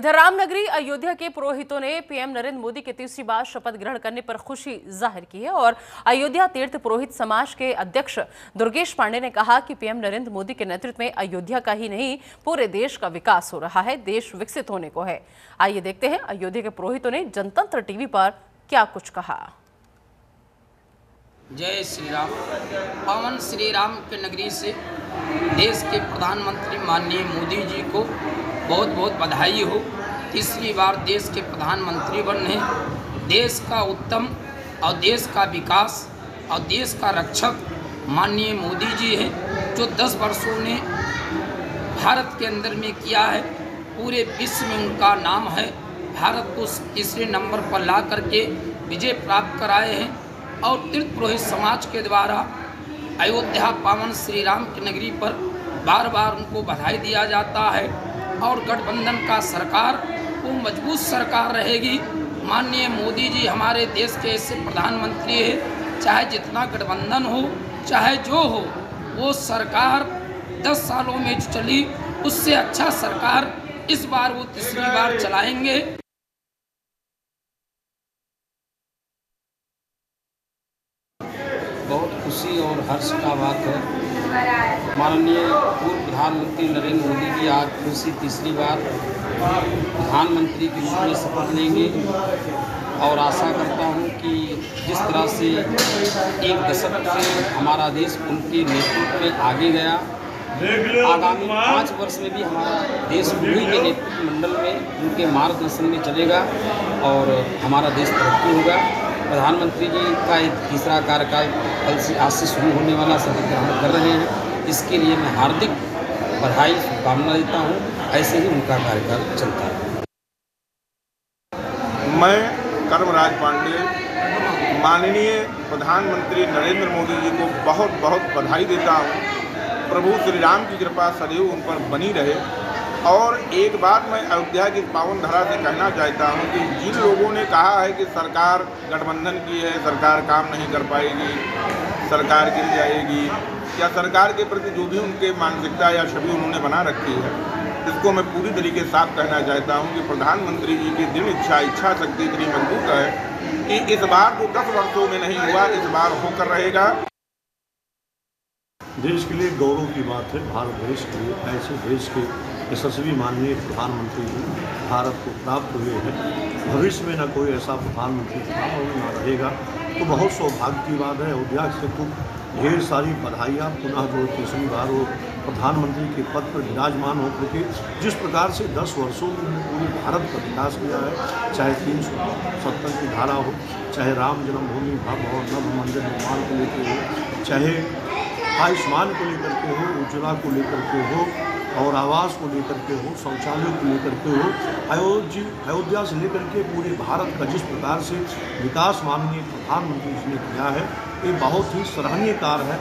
इधर रामनगरी अयोध्या के पुरोहितों ने पीएम नरेंद्र मोदी के तीसरी बार शपथ ग्रहण करने पर खुशी जाहिर की है और अयोध्या तीर्थ पुरोहित समाज के अध्यक्ष दुर्गेश पांडे ने कहा कि पीएम नरेंद्र मोदी के नेतृत्व में अयोध्या का ही नहीं पूरे देश का विकास हो रहा है, देश विकसित होने को है। आइए देखते हैं अयोध्या के पुरोहितों ने जनतंत्र टीवी पर क्या कुछ कहा। जय श्री राम। पावन श्री राम के नगरी से देश के प्रधानमंत्री माननीय मोदी जी को बहुत बहुत बधाई हो। तीसरी बार देश के प्रधानमंत्री बने। देश का उत्तम और देश का विकास और देश का रक्षक माननीय मोदी जी हैं, जो 10 वर्षों ने भारत के अंदर में किया है। पूरे विश्व में उनका नाम है। भारत को तीसरे नंबर पर ला करके विजय प्राप्त कराए हैं और तीर्थ पुरोहित समाज के द्वारा अयोध्या पावन श्री राम की नगरी पर बार बार उनको बधाई दिया जाता है और गठबंधन का सरकार वो मजबूत सरकार रहेगी। माननीय मोदी जी हमारे देश के ऐसे प्रधानमंत्री है, चाहे जितना गठबंधन हो चाहे जो हो, वो सरकार 10 सालों में जो चली उससे अच्छा सरकार इस बार वो तीसरी बार चलाएंगे। बहुत खुशी और हर्ष का बात है। माननीय पूर्व प्रधानमंत्री नरेंद्र मोदी जी आज फिर से तीसरी बार प्रधानमंत्री के रूप में शपथ लेंगे और आशा करता हूं कि जिस तरह से एक दशक से हमारा देश उनके नेतृत्व में आगे गया, आगामी 5 वर्ष में भी हमारा देश उन्हीं के नेतृत्व मंडल में उनके मार्गदर्शन में चलेगा और हमारा देश तरक्की होगा। प्रधानमंत्री जी का एक तीसरा कार्यकाल कल से आज से शुरू होने वाला शपथ ग्रहण कर रहे हैं। इसके लिए मैं हार्दिक बधाई शुभकामना देता हूं। ऐसे ही उनका कार्यकाल चलता है। मैं कर्मराज पांडे माननीय प्रधानमंत्री नरेंद्र मोदी जी को बहुत बहुत बधाई देता हूं। प्रभु श्री राम की कृपा सदैव उन पर बनी रहे। और एक बात मैं अयोध्या की पावन धरा से कहना चाहता हूं कि जिन लोगों ने कहा है कि सरकार गठबंधन की है, सरकार काम नहीं कर पाएगी, सरकार गिर जाएगी, या सरकार के प्रति जो भी उनके मानसिकता या छवि उन्होंने बना रखी है, इसको मैं पूरी तरीके से साफ कहना चाहता हूं कि प्रधानमंत्री जी की दृढ़ इच्छा शक्ति इतनी मजबूत है कि इस बार तो 10 वर्षों में नहीं हुआ, इस बार होकर रहेगा। देश के लिए गौरव की बात है। भारत देश के लिए ऐसे देश के यशस्वी माननीय प्रधानमंत्री जी भारत को प्राप्त हुए हैं। भविष्य में न कोई ऐसा प्रधानमंत्री था और न रहेगा, तो बहुत सौभाग्य की बात है। अयोध्या से तो ढेर सारी बधाइयाँ। पुनः जो तीसरी बार वो प्रधानमंत्री के पद पर विराजमान होकर के जिस प्रकार से 10 वर्षों में पूरे भारत का विकास किया है, चाहे 370 की धारा हो, चाहे राम जन्मभूमि भव्य और नव मंदिर निर्माण को लेकर हो, चाहे आयुष्मान को लेकर के हो, उज्ज्वला को लेकर के हो और आवास को लेकर के हो, शौचालय को लेकर के हो, अयोध्या से लेकर के पूरे भारत का जिस प्रकार से विकास माननीय प्रधानमंत्री जी ने किया है, ये बहुत ही सराहनीय कार्य है।